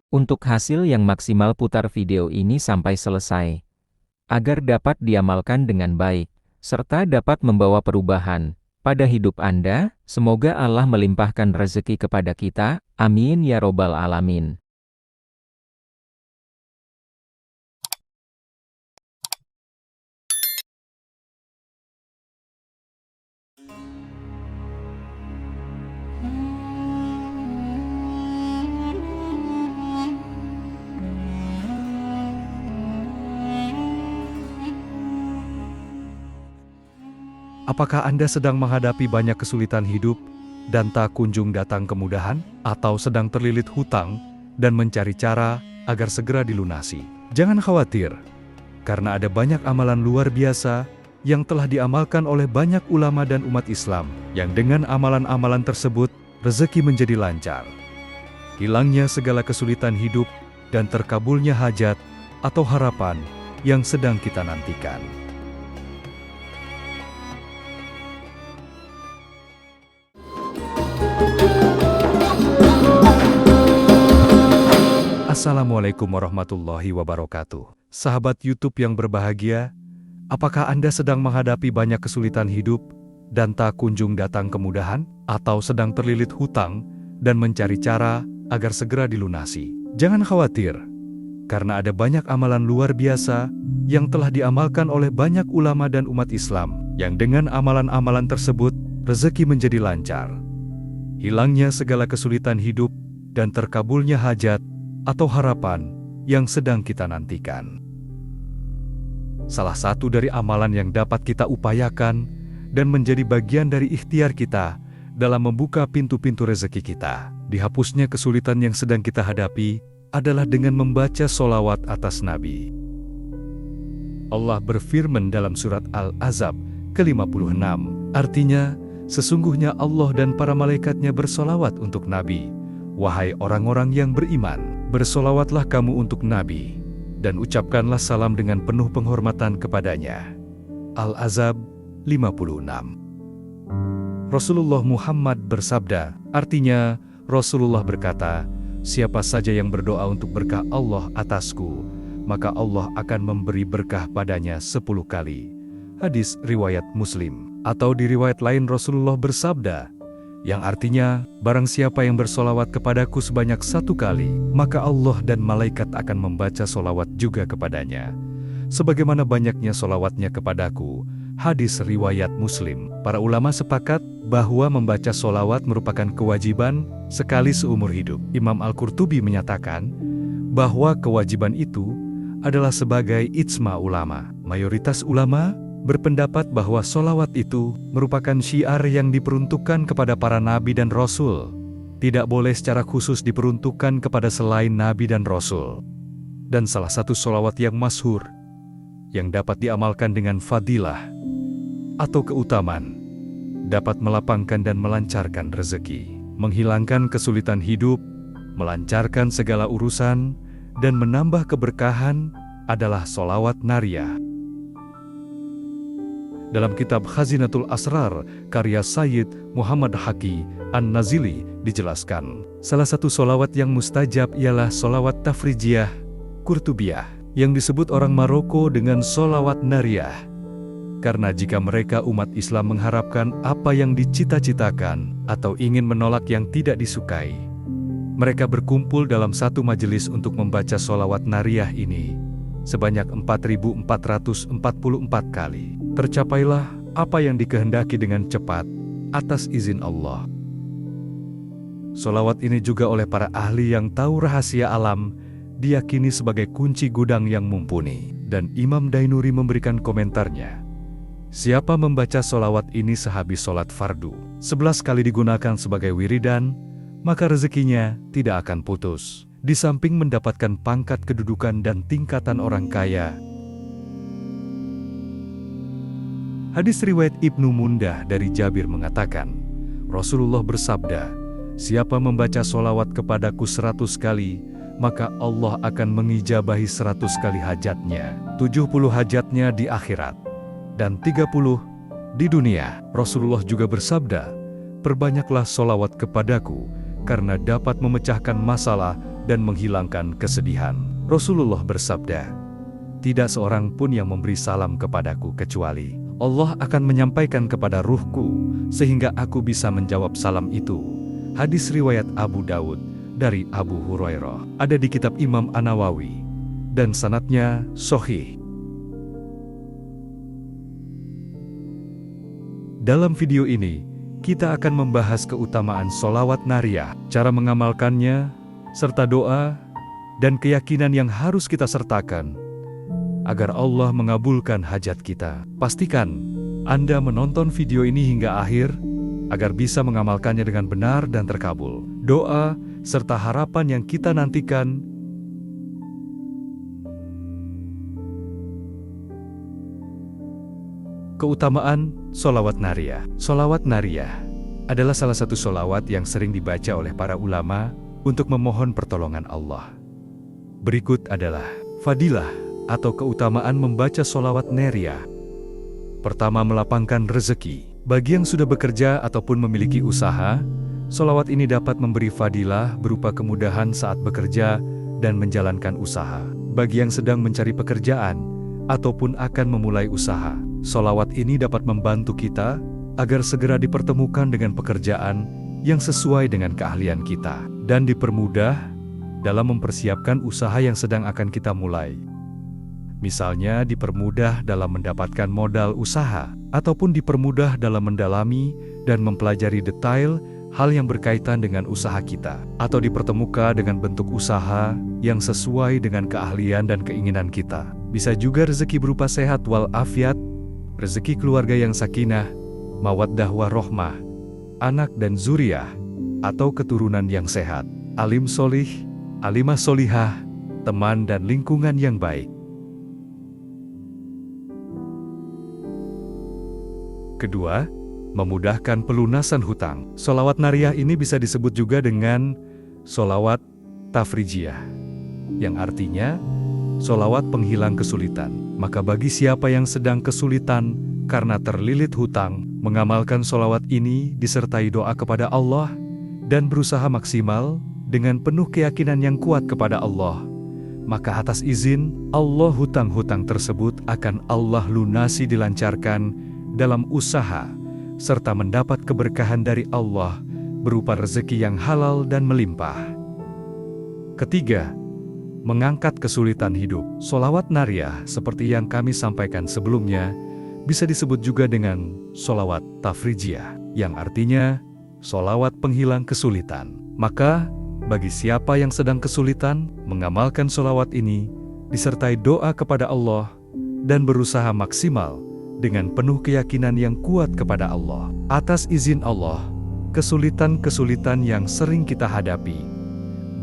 Untuk hasil yang maksimal putar video ini sampai selesai, agar dapat diamalkan dengan baik, serta dapat membawa perubahan pada hidup Anda. Semoga Allah melimpahkan rezeki kepada kita, amin ya robbal alamin. Apakah Anda sedang menghadapi banyak kesulitan hidup dan tak kunjung datang kemudahan, atau sedang terlilit hutang dan mencari cara agar segera dilunasi? Jangan khawatir, karena ada banyak amalan luar biasa yang telah diamalkan oleh banyak ulama dan umat Islam, yang dengan amalan-amalan tersebut rezeki menjadi lancar, hilangnya segala kesulitan hidup, dan terkabulnya hajat atau harapan yang sedang kita nantikan. Assalamualaikum warahmatullahi wabarakatuh. Sahabat YouTube yang berbahagia, apakah Anda sedang menghadapi banyak kesulitan hidup dan tak kunjung datang kemudahan, atau sedang terlilit hutang dan mencari cara agar segera dilunasi? Jangan khawatir, karena ada banyak amalan luar biasa yang telah diamalkan oleh banyak ulama dan umat Islam, yang dengan amalan-amalan tersebut rezeki menjadi lancar, hilangnya segala kesulitan hidup, dan terkabulnya hajat atau harapan yang sedang kita nantikan. Salah satu dari amalan yang dapat kita upayakan dan menjadi bagian dari ikhtiar kita dalam membuka pintu-pintu rezeki kita, dihapusnya kesulitan yang sedang kita hadapi, adalah dengan membaca sholawat atas Nabi. Allah berfirman dalam surat Al-Ahzab ke-56, artinya, sesungguhnya Allah dan para malaikatnya bersolawat untuk Nabi. Wahai orang-orang yang beriman, bersolawatlah kamu untuk Nabi, dan ucapkanlah salam dengan penuh penghormatan kepadanya. Al-Ahzab 56. Rasulullah Muhammad bersabda, artinya, Rasulullah berkata, siapa saja yang berdoa untuk berkah Allah atasku, maka Allah akan memberi berkah padanya 10 kali. Hadis riwayat Muslim. Atau di riwayat lain Rasulullah bersabda, yang artinya, barang siapa yang bersolawat kepadaku sebanyak 1 kali, maka Allah dan malaikat akan membaca solawat juga kepadanya, sebagaimana banyaknya solawatnya kepadaku. Hadis riwayat Muslim. Para ulama sepakat bahwa membaca solawat merupakan kewajiban sekali seumur hidup. Imam Al-Qurtubi menyatakan bahwa kewajiban itu adalah sebagai ijma ulama. Mayoritas ulama berpendapat bahwa solawat itu merupakan syiar yang diperuntukkan kepada para nabi dan rasul, tidak boleh secara khusus diperuntukkan kepada selain nabi dan rasul. Dan salah satu solawat yang masyhur, yang dapat diamalkan dengan fadilah atau keutamaan, dapat melapangkan dan melancarkan rezeki, menghilangkan kesulitan hidup, melancarkan segala urusan, dan menambah keberkahan, adalah solawat nariyah. Dalam kitab Khazinatul Asrar, karya Sayyid Muhammad Haqi An-Nazili, dijelaskan, salah satu solawat yang mustajab ialah solawat tafrijiyah Qurtubiyah, yang disebut orang Maroko dengan solawat nariyah. Karena jika mereka umat Islam mengharapkan apa yang dicita-citakan, atau ingin menolak yang tidak disukai, mereka berkumpul dalam satu majelis untuk membaca solawat nariyah ini sebanyak 4.444 kali. Tercapailah apa yang dikehendaki dengan cepat atas izin Allah. Solawat ini juga oleh para ahli yang tahu rahasia alam diyakini sebagai kunci gudang yang mumpuni. Dan Imam Dainuri memberikan komentarnya, siapa membaca solawat ini sehabis sholat fardu 11 kali digunakan sebagai wiridan, maka rezekinya tidak akan putus. Di samping mendapatkan pangkat kedudukan dan tingkatan orang kaya. Hadis riwayat Ibnu Mundah dari Jabir mengatakan, Rasulullah bersabda, siapa membaca solawat kepadaku 100 kali, maka Allah akan mengijabahi 100 kali hajatnya, 70 hajatnya di akhirat, dan 30 di dunia. Rasulullah juga bersabda, perbanyaklah solawat kepadaku, karena dapat memecahkan masalah dan menghilangkan kesedihan. Rasulullah bersabda, "Tidak seorang pun yang memberi salam kepadaku kecuali Allah akan menyampaikan kepada ruhku, sehingga aku bisa menjawab salam itu." Hadis riwayat Abu Daud dari Abu Hurairah. Ada di kitab Imam An-Nawawi, dan sanadnya sahih. Dalam video ini, kita akan membahas keutamaan sholawat nariyah, cara mengamalkannya, serta doa dan keyakinan yang harus kita sertakan agar Allah mengabulkan hajat kita. Pastikan Anda menonton video ini hingga akhir agar bisa mengamalkannya dengan benar dan terkabul. Doa serta harapan yang kita nantikan. Keutamaan sholawat nariyah. Sholawat nariyah adalah salah satu sholawat yang sering dibaca oleh para ulama untuk memohon pertolongan Allah. Berikut adalah fadilah atau keutamaan membaca sholawat nariyah. Pertama, melapangkan rezeki. Bagi yang sudah bekerja ataupun memiliki usaha, sholawat ini dapat memberi fadilah berupa kemudahan saat bekerja dan menjalankan usaha. Bagi yang sedang mencari pekerjaan ataupun akan memulai usaha, sholawat ini dapat membantu kita agar segera dipertemukan dengan pekerjaan yang sesuai dengan keahlian kita dan dipermudah dalam mempersiapkan usaha yang sedang akan kita mulai. Misalnya dipermudah dalam mendapatkan modal usaha ataupun dipermudah dalam mendalami dan mempelajari detail hal yang berkaitan dengan usaha kita, atau dipertemukan dengan bentuk usaha yang sesuai dengan keahlian dan keinginan kita. Bisa juga rezeki berupa sehat walafiat, rezeki keluarga yang sakinah, mawaddah warohmah, anak dan zuriyah, atau keturunan yang sehat, alim solih, alimah solihah, teman dan lingkungan yang baik. Kedua, memudahkan pelunasan hutang. Sholawat nariyah ini bisa disebut juga dengan sholawat tafrijiyah, yang artinya sholawat penghilang kesulitan. Maka bagi siapa yang sedang kesulitan karena terlilit hutang, mengamalkan sholawat ini disertai doa kepada Allah dan berusaha maksimal dengan penuh keyakinan yang kuat kepada Allah, maka atas izin Allah hutang-hutang tersebut akan Allah lunasi, dilancarkan dalam usaha, serta mendapat keberkahan dari Allah berupa rezeki yang halal dan melimpah. Ketiga, mengangkat kesulitan hidup. Sholawat nariyah seperti yang kami sampaikan sebelumnya bisa disebut juga dengan sholawat tafrijiyah, yang artinya sholawat penghilang kesulitan. Maka bagi siapa yang sedang kesulitan, mengamalkan sholawat ini disertai doa kepada Allah dan berusaha maksimal dengan penuh keyakinan yang kuat kepada Allah. Atas izin Allah, kesulitan-kesulitan yang sering kita hadapi,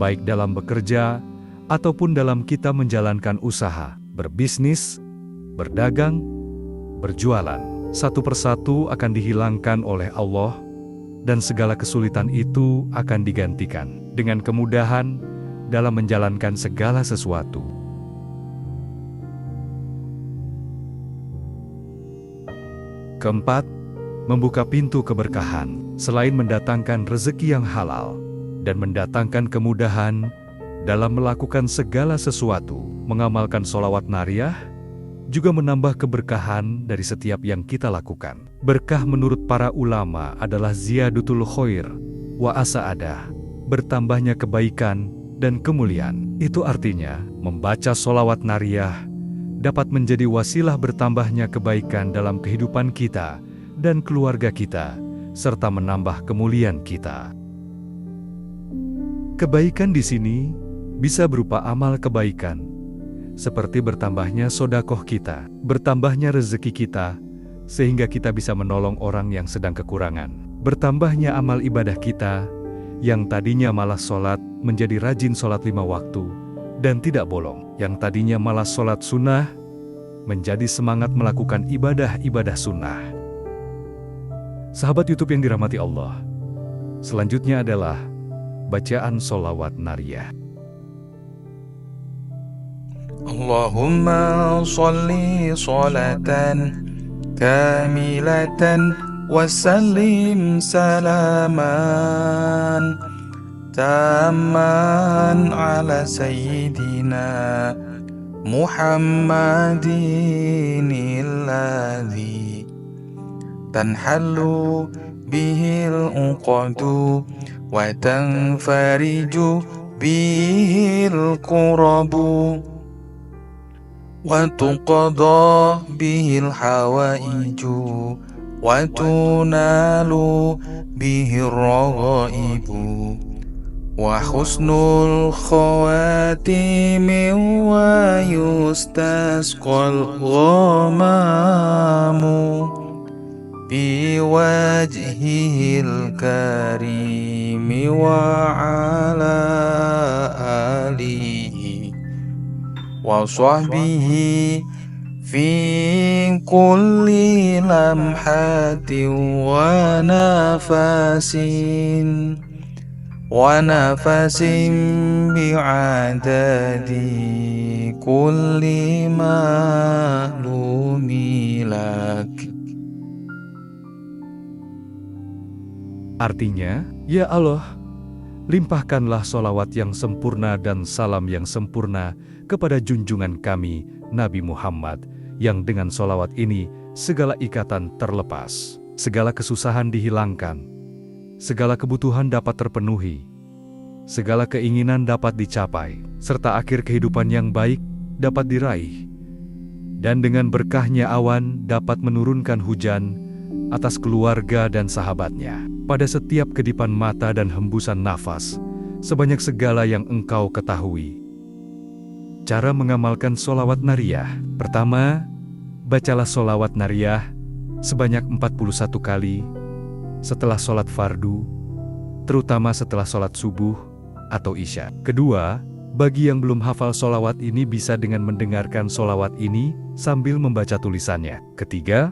baik dalam bekerja ataupun dalam kita menjalankan usaha, berbisnis, berdagang, berjualan, satu persatu akan dihilangkan oleh Allah, dan segala kesulitan itu akan digantikan dengan kemudahan dalam menjalankan segala sesuatu. Keempat, membuka pintu keberkahan. Selain mendatangkan rezeki yang halal dan mendatangkan kemudahan dalam melakukan segala sesuatu, mengamalkan sholawat nariyah juga menambah keberkahan dari setiap yang kita lakukan. Berkah menurut para ulama adalah ziyadutul khair wa asa'adah, bertambahnya kebaikan dan kemuliaan. Itu artinya, membaca sholawat nariyah dapat menjadi wasilah bertambahnya kebaikan dalam kehidupan kita dan keluarga kita, serta menambah kemuliaan kita. Kebaikan di sini bisa berupa amal kebaikan, seperti bertambahnya sedekah kita, bertambahnya rezeki kita, sehingga kita bisa menolong orang yang sedang kekurangan. Bertambahnya amal ibadah kita, yang tadinya malas sholat menjadi rajin sholat 5 waktu, dan tidak bolong. Yang tadinya malas sholat sunnah, menjadi semangat melakukan ibadah-ibadah sunnah. Sahabat YouTube yang dirahmati Allah, selanjutnya adalah bacaan sholawat nariyah. Allahumma sholli sholatan kamilatan wa sallim salaman تاما على سيدنا محمد الذي تنحل به العقد وتنفرج به الكرب وتقضى به الحوائج وتنال به الرغائب وحسن الخواتم ويستسقى الغمام بوجهه الكريم وعلى آله وصحبه في كل لمحة ونفس بعدد كل معلوم لك. Artinya, ya Allah, limpahkanlah sholawat yang sempurna dan salam yang sempurna kepada junjungan kami, Nabi Muhammad, yang dengan sholawat ini segala ikatan terlepas, segala kesusahan dihilangkan, segala kebutuhan dapat terpenuhi, segala keinginan dapat dicapai, serta akhir kehidupan yang baik dapat diraih. Dan dengan berkahnya awan dapat menurunkan hujan atas keluarga dan sahabatnya, pada setiap kedipan mata dan hembusan nafas, sebanyak segala yang engkau ketahui. Cara mengamalkan sholawat nariyah. Pertama, bacalah sholawat nariyah sebanyak 41 kali setelah sholat fardu, terutama setelah sholat subuh atau isya. Kedua, bagi yang belum hafal sholawat ini bisa dengan mendengarkan sholawat ini sambil membaca tulisannya. Ketiga,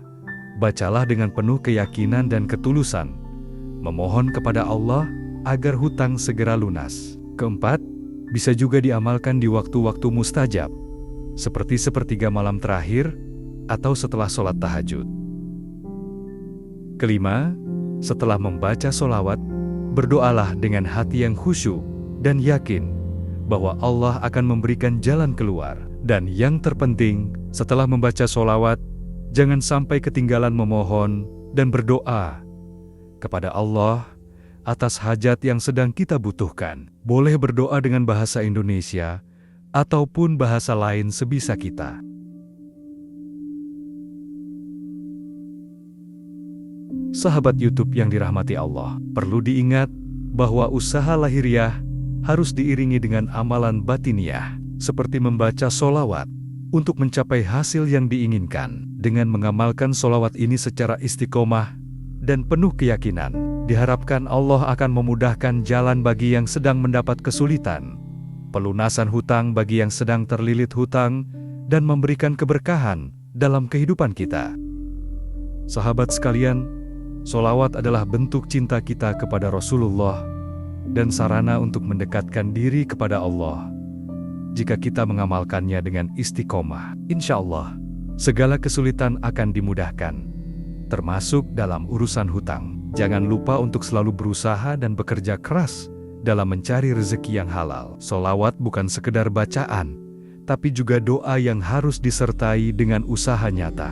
bacalah dengan penuh keyakinan dan ketulusan, memohon kepada Allah agar hutang segera lunas. Keempat, bisa juga diamalkan di waktu-waktu mustajab, seperti sepertiga malam terakhir atau setelah sholat tahajud. Kelima, setelah membaca sholawat, berdoalah dengan hati yang khusyuk dan yakin bahwa Allah akan memberikan jalan keluar. Dan yang terpenting, setelah membaca sholawat, jangan sampai ketinggalan memohon dan berdoa kepada Allah atas hajat yang sedang kita butuhkan. Boleh berdoa dengan bahasa Indonesia ataupun bahasa lain sebisa kita. Sahabat YouTube yang dirahmati Allah, perlu diingat bahwa usaha lahiriah harus diiringi dengan amalan batiniah, seperti membaca sholawat untuk mencapai hasil yang diinginkan. Dengan mengamalkan sholawat ini secara istiqomah dan penuh keyakinan, diharapkan Allah akan memudahkan jalan bagi yang sedang mendapat kesulitan, pelunasan hutang bagi yang sedang terlilit hutang, dan memberikan keberkahan dalam kehidupan kita. Sahabat sekalian, sholawat adalah bentuk cinta kita kepada Rasulullah dan sarana untuk mendekatkan diri kepada Allah. Jika kita mengamalkannya dengan istiqomah, insya Allah, segala kesulitan akan dimudahkan, termasuk dalam urusan hutang. Jangan lupa untuk selalu berusaha dan bekerja keras dalam mencari rezeki yang halal. Sholawat bukan sekedar bacaan, tapi juga doa yang harus disertai dengan usaha nyata.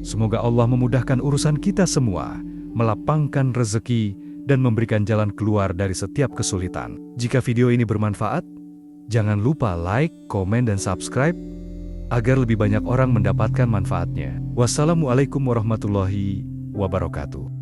Semoga Allah memudahkan urusan kita semua, melapangkan rezeki, dan memberikan jalan keluar dari setiap kesulitan. Jika video ini bermanfaat, jangan lupa like, komen, dan subscribe agar lebih banyak orang mendapatkan manfaatnya. Wassalamualaikum warahmatullahi wabarakatuh.